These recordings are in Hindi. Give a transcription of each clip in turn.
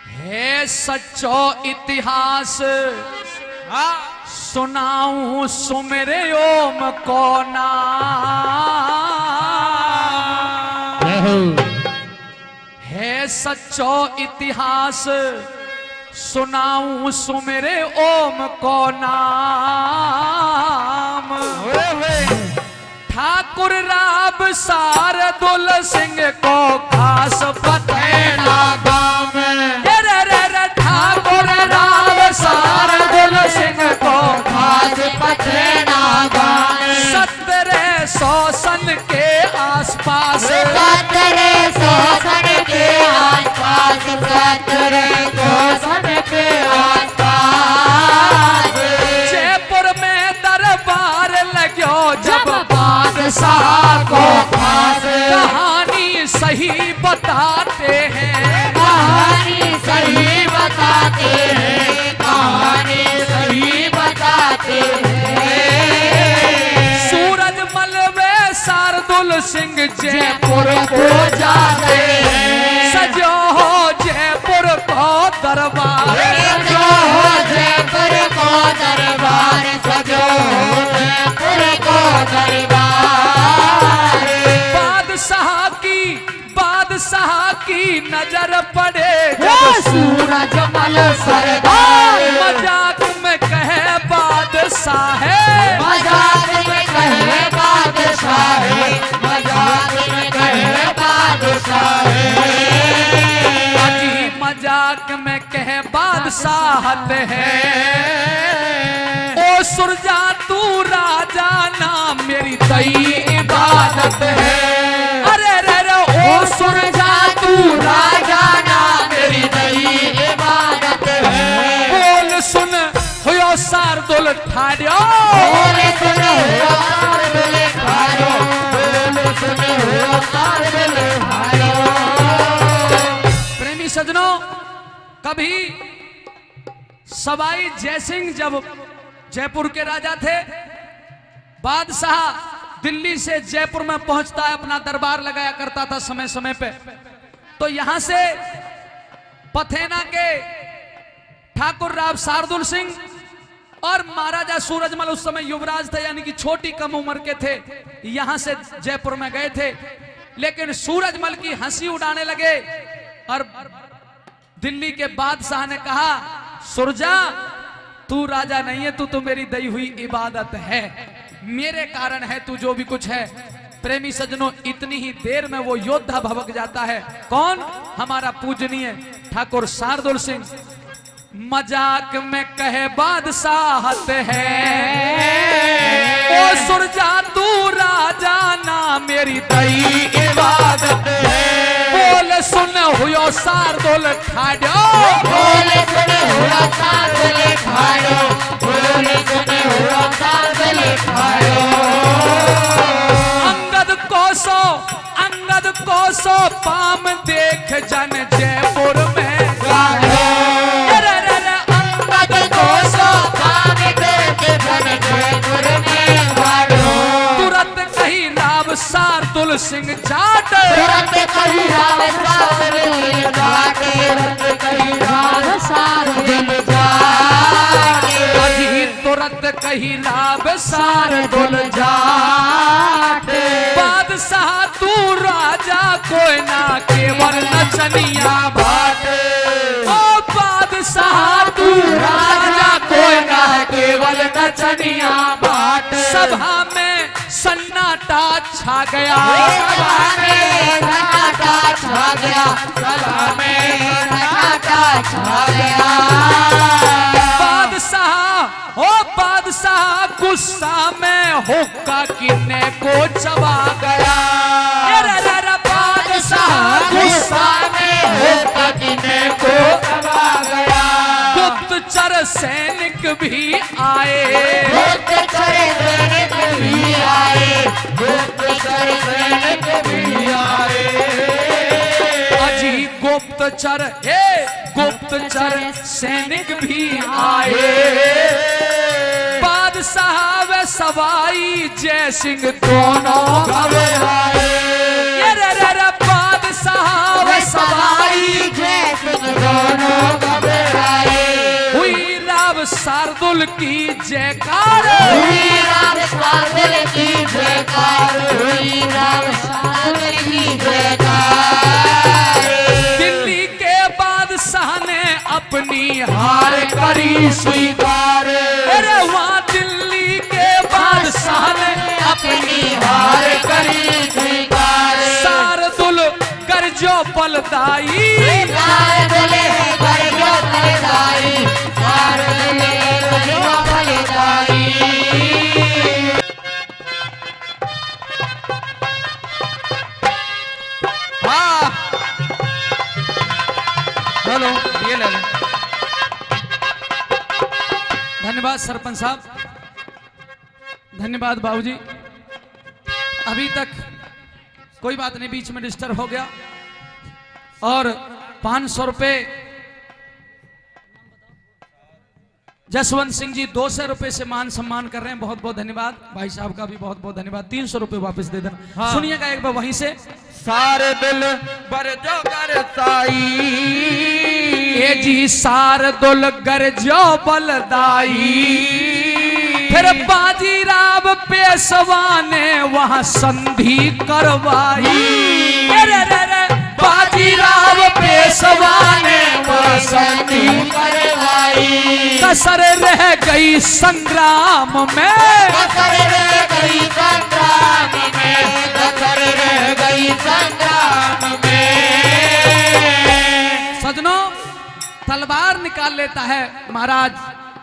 है सच्चो इतिहास सुनाऊं सुमेरे ओम को नाम। है सच्चो इतिहास सुनाऊं सुमेरे ओम को नाम। ठाकुर राब शार्दुल सिंह को खास पथेना गाँव में। ठाकुर राब शार्दुल सिंह को खास पथेना गाँव में। 1700 सन के आसपास 1700 सन के आसपास 1700 सन के आसपास जयपुर में दरबार लग्यो जब बादशाह को खास। कहानी सही बताते हैं कहानी सही बताते हैं कहानी सही बताते हैं। सूरजमल में शार्दुल सिंह जयपुर को जाते हैं। सजो हो जयपुर को दरबार सजो हो जयपुर को दरबार सजो हो जयपुर को दरबार। बादशाह की नजर पड़े जब सूरजमल सरदार। मजाक में कहे बादशाह है मजाक में कहे बादशाह है मजाक में कहे बादशाह है। अजी मजाक में कहे बादशाहत है। ओ सुरजा तू राजा ना मेरी दई इबादत है। अरे रे रे ओ सुरजा तू राजा ना मेरी दई इबादत है। बोल सुन हुयो शार्दुल ठाड्यो बोल सुन हुयो शार्दुल ठाड्यो बोल सुन हुयो शार्दुल ठाड्यो। प्रेमी सजनों, कभी सवाई जयसिंह जब जयपुर के राजा थे, बादशाह दिल्ली से जयपुर में पहुंचता है, अपना दरबार लगाया करता था समय समय पे। तो यहां से पथेना के ठाकुर राव शार्दुल सिंह और महाराजा सूरजमल उस समय युवराज थे, यानी कि छोटी कम उम्र के थे, यहां से जयपुर में गए थे। लेकिन सूरजमल की हंसी उड़ाने लगे और दिल्ली के बादशाह ने कहा, सुरजा तू राजा नहीं है, तू तो मेरी दई हुई इबादत है, मेरे कारण है तू जो भी कुछ है। प्रेमी सज्जनों, इतनी ही देर में वो योद्धा भवक जाता है। कौन? हमारा पूजनीय ठाकुर शार्दुल सिंह। मजाक में कहे बादशाहत है। ओ सुरजा तू राजा ना मेरी दई इबादत है। बोल सुन हुयो शार्दुल ठाड्यो बोल सुन हुयो शार्दुल ठाड्यो बोल सुन हुयो शार्दुल ठाड्यो। अंगद कोसो पाम देख जन जयपुर में गायो। अंगद कोसो पाम देख जन जयपुर में गायो। तुरंत कही राव शार्दुल सिंह जाट तुरंत कही राव शार्दुल जाट तुरंत कही राव शार्दुल जाट। अजी तुरंत कही राव शार्दुल जाट। बादशाह तू राजा कोई ना केवल नचनिया भाट। ओ बादशाह तू राजा कोई ना केवल नचनिया भाट। सभा में सन्नाटा छा गया सभा में सन्नाटा छा गया सभा में सन्नाटा छा गया। बादशाह गुस्सा में हुक्का किन्ने को चबा गया। बादशाह गुस्सा में हुक्का किन्ने को चबा गया। गुप्तचर सैनिक भी आए गुप्तचर सैनिक भी आए गुप्तचर सैनिक भी आए। अजी गुप्तचर सैनिक भी आए। बादशाह व सवाई जयसिंह दोनों घबराए। बादशाह व सवाई जयसिंह दोनों शार्दुल की जयकार, हुई राम शार्दुल की जयकार, हुई राम शार्दुल की जयकार। दिल्ली के बादशाह ने अपनी हार करी स्वीकार। अरे वहाँ दिल्ली के बादशाह ने अपनी हार करी स्वीकार। शार्दुल गरजो बलदाई, शार्दुल गरजो बलदाई, शार्दुल गरजो बलदाई। हाँ हेलो ये ले लो। धन्यवाद सरपंच साहब, धन्यवाद बाबूजी। अभी तक कोई बात नहीं, बीच में डिस्टर्ब हो गया। और 500 रुपए जसवंत सिंह जी 200 रुपए से मान सम्मान कर रहे हैं, बहुत बहुत धन्यवाद। भाई साहब का भी बहुत बहुत धन्यवाद। 300 रुपए वापस दे देना। हाँ। सुनिएगा एक बार वहीं से। सारे दिल बरजो कर साई, ए जी शार्दुल गरजो बलदाई। फिर बाजीराव पेशवा ने वहां संधि करवाई। अरे रे रे बाजीराव पेशवा ने वहां संधि करवाई। कसर रह गई संग्राम में, कसर रह गई संग्राम में, कसर रह गई संग्राम में। सजनों तलवार निकाल लेता है महाराज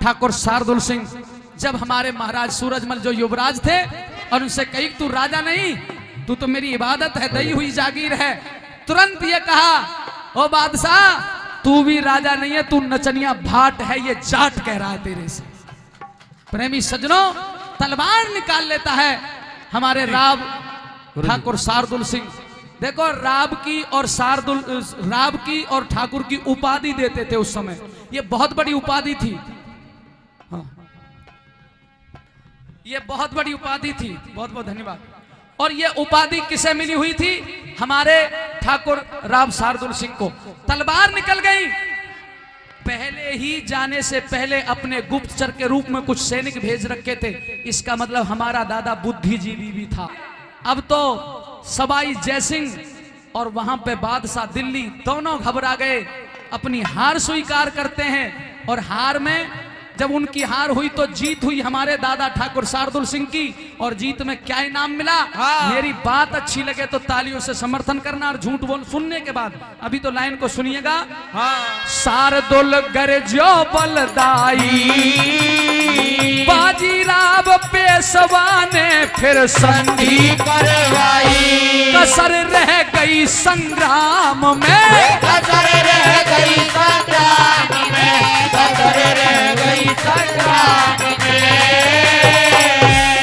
ठाकुर शार्दुल सिंह। जब हमारे महाराज सूरजमल जो युवराज थे और उनसे कही तू राजा नहीं, तू तो मेरी इबादत है, दई हुई जागीर है। तुरंत ये कहा ओ बादशाह तू भी राजा नहीं है, तू नचनिया भाट है, ये जाट कह रहा है तेरे से। प्रेमी सज्जनों तलवार निकाल लेता है हमारे राव ठाकुर शार्दुल सिंह। देखो राव की और राव की और ठाकुर की उपाधि देते थे उस समय, ये बहुत बड़ी उपाधि थी। हाँ ये बहुत बड़ी उपाधि थी। बहुत बहुत धन्यवाद। और ये उपाधि किसे मिली हुई थी? हमारे ठाकुर राव शार्दुल सिंह को। तलवार निकल गई। पहले ही जाने से पहले अपने गुप्तचर के रूप में कुछ सैनिक भेज रखे थे। इसका मतलब हमारा दादा बुद्धिजीवी भी था। अब तो सवाई जयसिंह और वहां पे बादशाह दिल्ली दोनों घबरा गए, अपनी हार स्वीकार करते हैं। और हार में जब उनकी हार हुई तो जीत हुई हमारे दादा ठाकुर शार्दुल सिंह की। और जीत में क्या इनाम मिला? हाँ। मेरी बात अच्छी लगे तो तालियों से समर्थन करना, और झूठ बोल सुनने के बाद अभी तो लाइन को सुनिएगा। हाँ। शार्दुल गरजो बलदाई, बाजीराव पेशवा ने फिर संधि करवाई। कसर रह गई संग्राम में, कसर रह गई संग्राम में, कसर रह गई संग्राम में।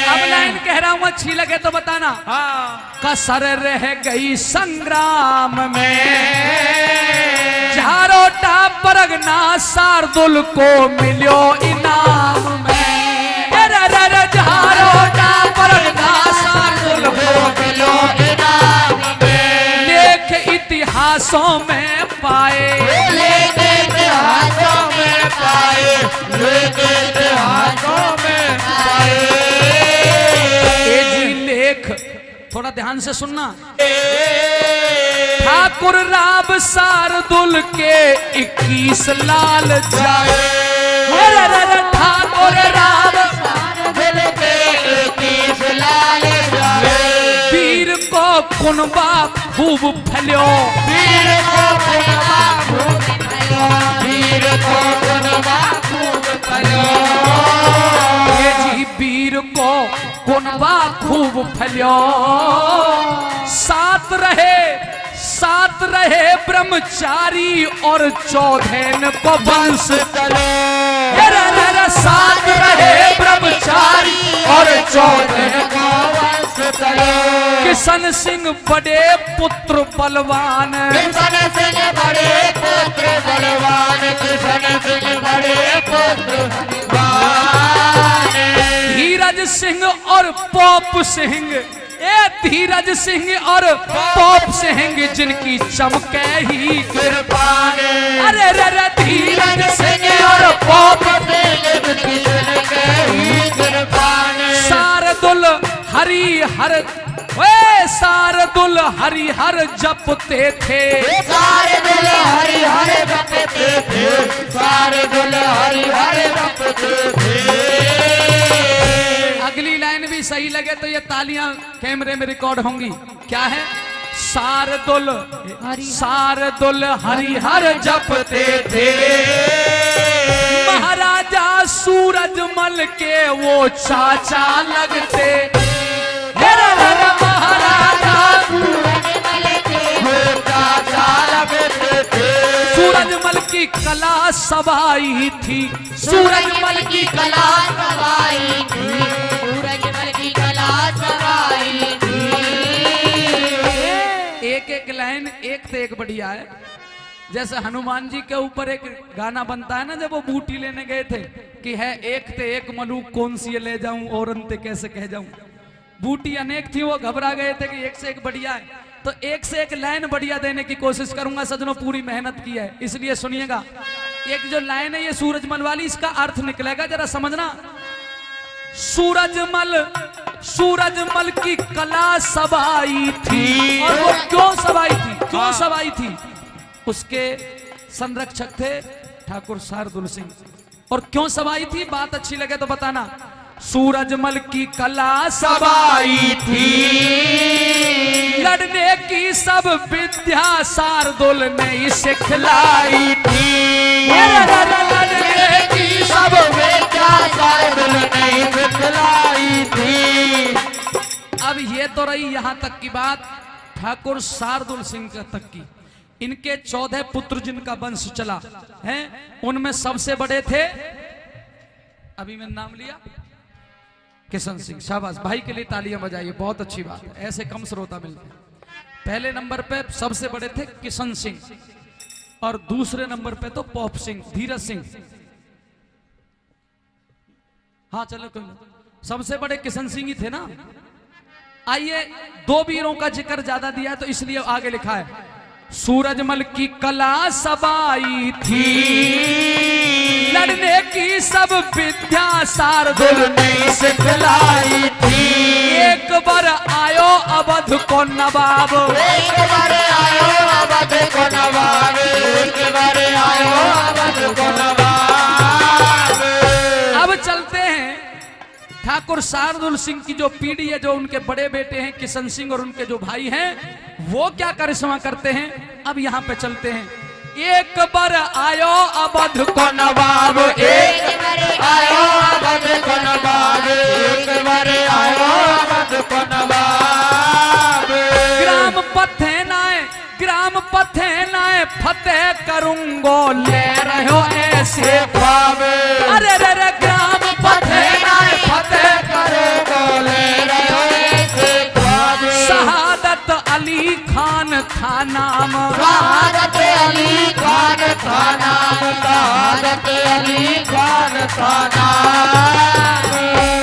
अब लाइन कह रहा हूं अच्छी लगे तो बताना। हाँ। कसर रह गई संग्राम में, झारोटा परगना शार्दुल को मिलो इनाम में। झारोटा परगना शार्दुल को मिलो इनाम में। लेख इतिहासों में पाए, लेख इतिहासों में पाए, लेख इतिहासों में पाए। ये जी लेख थोड़ा ध्यान से सुनना। ठाकुर राव शार्दुल के 21 लाल जाए। ठाकुर राव शार्दुल के 21 लाल जाए। वीर को कुनबा खूब फैल्यो, वीर को कुनबा खूब फैल्यो, वीर को कुनबा खूब फैल्यो। ये जी वीर को कुनबा खूब फैल्यो। साथ रहे ब्रह्मचारी और चौधेन को वंश चलो। साथ रहे ब्रह्मचारी और चौधेन को वंश चलो। किशन सिंह बड़े पुत्र बलवान, किशन सिंह बड़े पुत्र बलवान, किशन सिंह बड़े पुत्र बलवान। धीरज सिंह और पोप सिंह, ए धीरज सिंह और पोप सिंह जिनकी चमके ही कृपान। अरे रे रे धीरज सिंह और पोप सिंह जिनकी शार्दुल हरिहर जपते थे। शार्दुल हरिहर जपते थे, शार्दुल हरिहर जपते थे। अगली लाइन भी सही लगे तो ये तालियां कैमरे में रिकॉर्ड होंगी। क्या है? शार्दुल हरिहर जपते थे, महाराजा सूरजमल के वो चाचा लगते। महाराजा सूरजमल के वो चाचा लगते थे। सूरजमल की कला सवाई थी, सूरजमल की कला सवाई थी, सूरजमल की कला सवाई थी। एक एक लाइन एक से एक बढ़िया है। जैसे हनुमान जी के ऊपर एक गाना बनता है ना, जब वो बूटी लेने गए थे कि है एक ते एक मलूक कौन सी ले जाऊं और अंते कैसे कह जाऊं। बूटी अनेक थी, वो घबरा गए थे कि एक से एक बढ़िया है, तो एक से एक लाइन बढ़िया देने की कोशिश करूंगा। सजनों पूरी मेहनत की है, इसलिए सुनिएगा। एक जो लाइन है ये सूरजमल वाली, इसका अर्थ निकलेगा, जरा समझना। सूरजमल की कला सवाई थी, और वो क्यों सवाई थी? क्यों सवाई थी? उसके संरक्षक थे ठाकुर शार्दुल सिंह। और क्यों सवाई थी? बात अच्छी लगे तो बताना। सूरजमल की कला सवाई थी, लड़ने की सब विद्या शार्दुल ने सिखलाई थी। लड़ने की सब विद्या शार्दुल ने सिखलाई थी। अब ये तो रही यहां तक की बात ठाकुर शार्दुल सिंह तक की। इनके 14 पुत्र जिनका वंश चला है, उनमें सबसे बड़े थे, अभी मैंने नाम लिया, किशन सिंह। शाबाश, भाई के लिए तालियां बजाइए, बहुत अच्छी बात है, ऐसे कम श्रोता मिलते हैं। पहले नंबर पे सबसे बड़े थे किशन सिंह, और दूसरे नंबर पे तो पोप सिंह, धीरज सिंह। हाँ चलो कोई ना, सबसे बड़े किशन सिंह ही थे ना। आइए, दो वीरों का जिक्र ज्यादा दिया है तो इसलिए आगे लिखा है, सूरजमल की कला सवाई थी, लड़ने की सब विद्या शार्दुल ने सिखलाई थी। एक बार आयो अवध को नवाब, एक बार आयो अवध को नवाब, एक बार आयो अवध को नवाब। अब चलते हैं ठाकुर शार्दुल सिंह की जो पीढ़ी है, जो उनके बड़े बेटे हैं किशन सिंह और उनके जो भाई हैं, वो क्या करिश्मा करते हैं। अब यहाँ पे चलते हैं। एक बार आयो अवध को नवाब, एक बार आयो अवध को नवाब, एक बार आयो अवध को नवाब। ग्राम पथे नाए फतेह करूंगो, ले रहो ऐसे ख्वाब। अरे रे ग्राम पथे नाए फतेह करूंगो, ले रहो ऐसे ख्वाब। शहादत अली खान था नाम, शहादत अली खान था नाम, शहादत अली खान था नाम।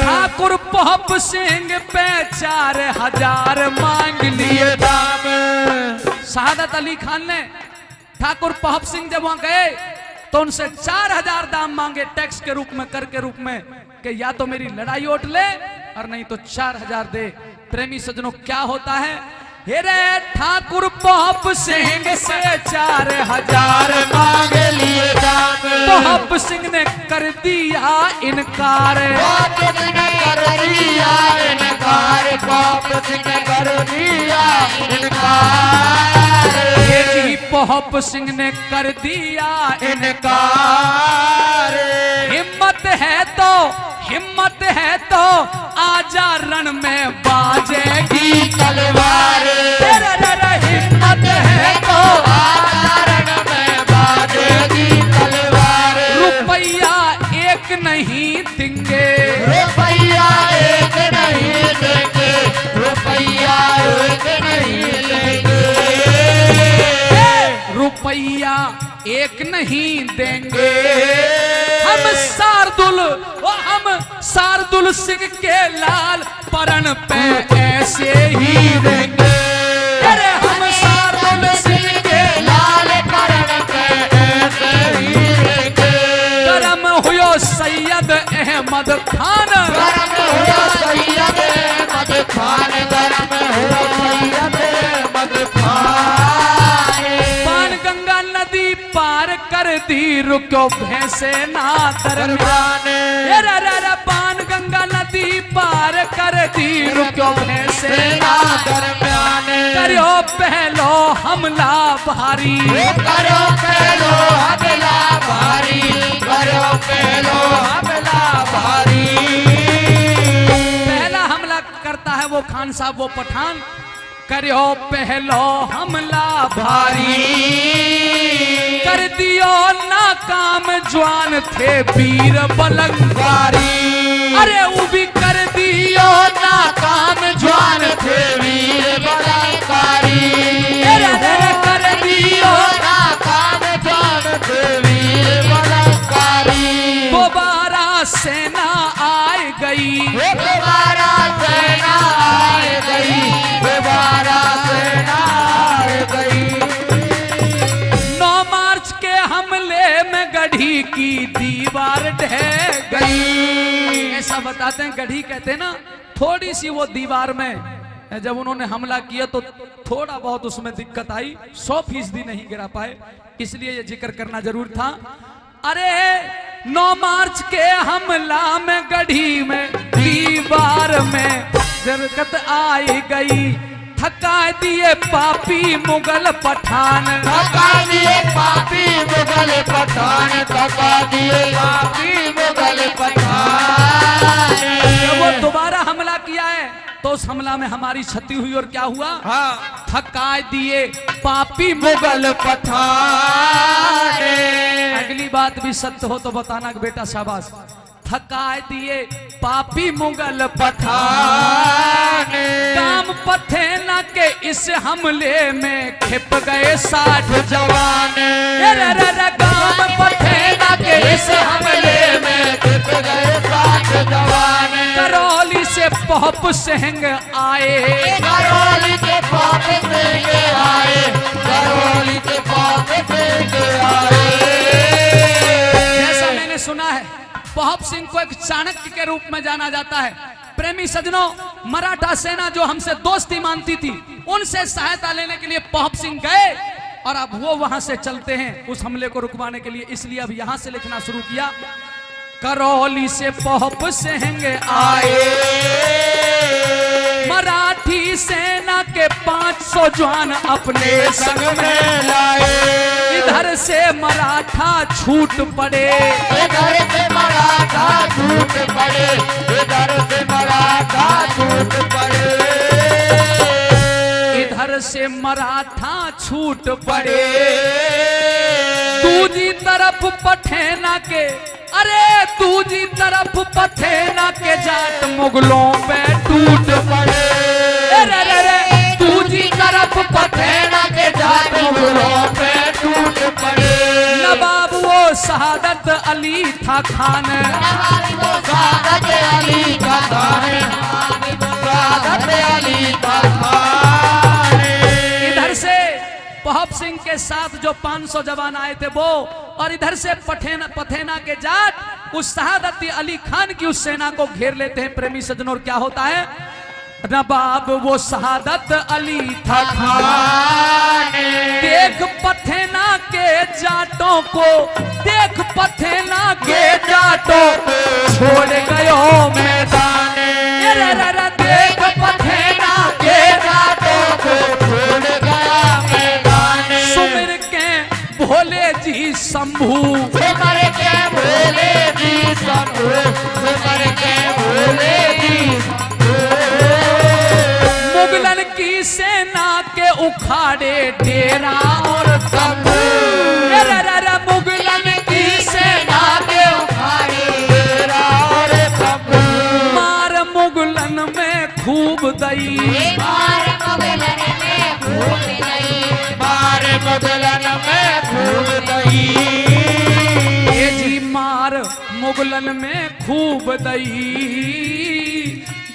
ठाकुर पोप सिंह पे 4000 मांग लिए दाम। शहादत अली खान ने ठाकुर पोप सिंह जब वहां गए तो उनसे 4000 दाम मांगे, टैक्स के रूप में, कर के रूप में, कि या तो मेरी लड़ाई ओट ले और नहीं तो 4000 दे। प्रेमी सज्जनों, क्या होता है, हेरे ठाकुर पोप सिंह से 4000 मांग लिए दाम। पोप सिंह ने कर दिया इनकार, पोप सिंह ने कर दिया इनकार, पोप सिंह ने कर दिया इनकार। ये जी पोप सिंह ने कर दिया इनकार। हिम्मत है तो आजा रण में बाजेगी तलवार। हिम्मत है तो आजा रण में बाजेगी तलवार। रुपया एक नहीं देंगे, रुपया एक नहीं देंगे, रुपया एक नहीं देंगे, रुपया एक नहीं देंगे। हम शार्दुल सिंह के लाल परण पे ऐसे ही देंगे। अरे हम शार्दुल सिंह के लाल परण पे ऐसे ही देंगे। करम हुयो सैयद अहमद खान, करम हुयो सैयद अहमद खान, नदी पार कर दी रुको भैंसे ना दरमियान। बाण गंगा नदी पार कर दी रुको भैंसे ना दरमियान। करो पहलो हमला भारी, करो पहलो हमला भारी, करो पहलो हमला भारी। पहला हमला करता है वो खान साहब, वो पठान। करो पहलो हमला भारी, कर दियो नाकाम जवान थे वीर बलंगारी। अरे वो भी कर दियो नाकाम जवान थे वीर बलंगारी। कर दियो नाकाम जवान थे वीर बलंगारी। दोबारा सेना आए गई, दोबारा सेना आए गई, दोबारा सेना आए गई। 9 मार्च के हमले में गढ़ी की दीवार ढह गई। ऐसा बताते हैं, गढ़ी कहते हैं ना, थोड़ी सी वो दीवार में जब उन्होंने हमला किया तो थोड़ा बहुत उसमें दिक्कत आई, 100% नहीं गिरा पाए, इसलिए ये जिक्र करना जरूर था। अरे 9 मार्च के हमला में गढ़ी में दीवार में दिक्कत आई गई, थका दिए पापी मुगल पठान, थका दिए पापी मुगल पठान, थका दिए पापी मुगल पठान। जब वो दोबारा हमला किया है तो उस हमला में हमारी क्षति हुई और क्या हुआ? हाँ। थका दिए पापी मुगल पठान। अगली बात भी सत्य हो तो बताना कि बेटा शाबाश। थका दिए पापी मुगल पठान, काम पथेना के इस हमले में खिप गए 60 जवान। काम पथेना के इस हमले में खिप गए 60 जवान। करौली से पहुप सिंह आए, करौली के पाप से आए, करौली के पाप से आए। जैसा मैंने सुना है पहुप सिंह को एक चाणक्य के रूप में जाना जाता है। प्रेमी सजनों, मराठा सेना जो हमसे दोस्ती मानती थी उनसे सहायता लेने के लिए पहुप सिंह गए और अब वो वहां से चलते हैं उस हमले को रुकवाने के लिए, इसलिए अब यहां से लिखना शुरू किया। करौली से पहुप सिंह आए, मराठी सेना के 500 जवान अपने संग में लाए। इधर से मराठा छूट पड़े, इधर से मराठा छूट पड़े, इधर से मराठा छूट पड़े, इधर से मराठा छूट पड़े। दूजी तरफ पठेना के, अरे दूजी तरफ पठेना के जाट मुगलों पे टूट पड़े। दूजी तरफ पठेना के जाट मुगलों पे टूट पड़े। नवाब वो शहादत अली था खान, शहादत अली का खान, शहादत अली का खान। इधर से पहुप सिंह के साथ जो 500 जवान आए थे वो, और इधर से पथेना के जाट उस शहादत अली खान की उस सेना को घेर लेते हैं। प्रेमी सज्जनों, और क्या होता है? नवाब वो शहादत अली था खान, देख पथेना के जाटों को, देख पथेना के जाटों को छोड़ गयो मैदान। देख पथेना के जाटों को छोड़ गया मैदान। सुमिर के भोले जी शंभू, सुमर के भोले जी शंभू, सुमर के भोले जी शंभू। मुगलन की सेना के उखाड़े डेरा और तंबू। मुगलन की सेना के उखाड़े डेरा और तंबू। मार मुगलन में खूब दई, मार मुगलन में खूब दई, मार मुगलन में खूब दई। ये जी मार मुगलन में खूब दई।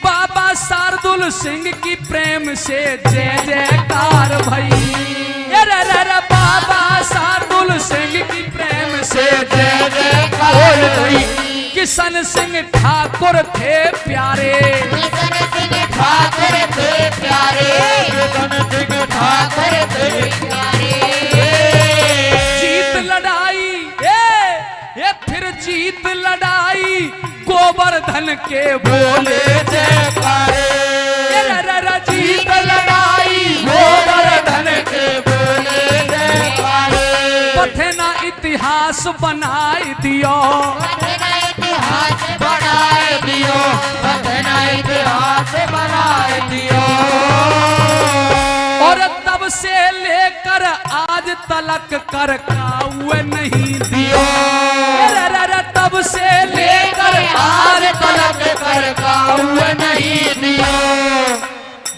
बाबा शार्दुल सिंह की प्रेम से जय जयकार भई। बाबा शार्दुल सिंह की प्रेम से जय जयकार भई। किशन सिंह ठाकुर थे प्यारे, किशन सिंह ठाकुर थे प्यारे, किशन सिंह ठाकुर थे प्यारे। गोवर्धन के बोले जयकारे जीत लड़ाई गोवर्धन के बोले जयकारे पथना इतिहास बनाए दियो इतिहास बनाए दियो पथना इतिहास बनाए दियो और तब से लेकर आज तलक कर काउए नहीं दियो तब से लेकर आज तलक कर काउए नहीं दियो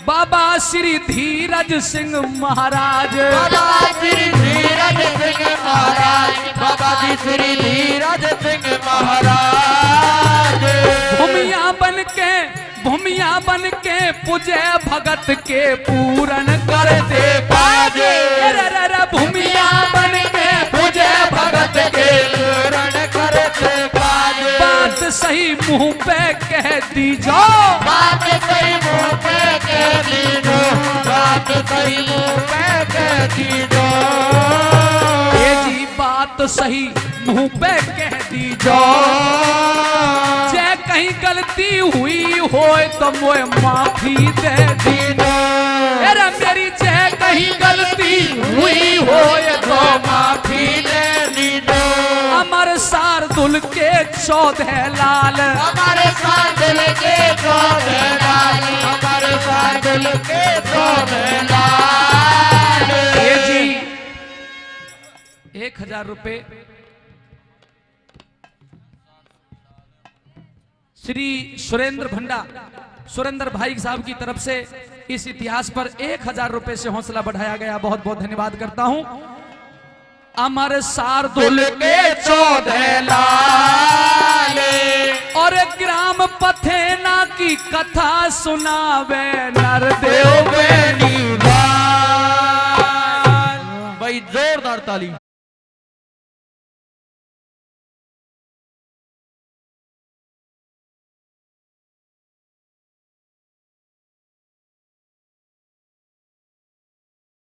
बाबा श्री धीरज सिंह महाराज बाबा श्री धीरज सिंह महाराज बाबा जी श्री धीरज सिंह महाराज भूमिया बन के पूजे भगत के पूरन करते काजे भूमिया बन के पूजे भगत के पूरन करते काजे बात सही मुंह पे कह दीजो बात सही मुंह पे कह दीजो बात सही मुंह पे कह दीजो ये जी बात सही मुंह पे कह दीजो चाहे कहीं गलती हुई हो तो मोए माफी दे दीजो अरे मेरी चाहे कहीं गलती हुई हो तो माफी दे दीजो अमर शार्दुल के 14 लाल हमारे शार्दुल के 14 लाल हमारे शार्दुल के 14 लाल ये जी 1000 रुपए श्री सुरेंद्र भाई साहब की तरफ से इस इतिहास पर 1000 रुपए से हौसला बढ़ाया गया। बहुत बहुत धन्यवाद करता हूं। अमर शार्दुल के 14 लाल और ग्राम पथेना की कथा सुनावे नरदेव भाई जोरदार ताली।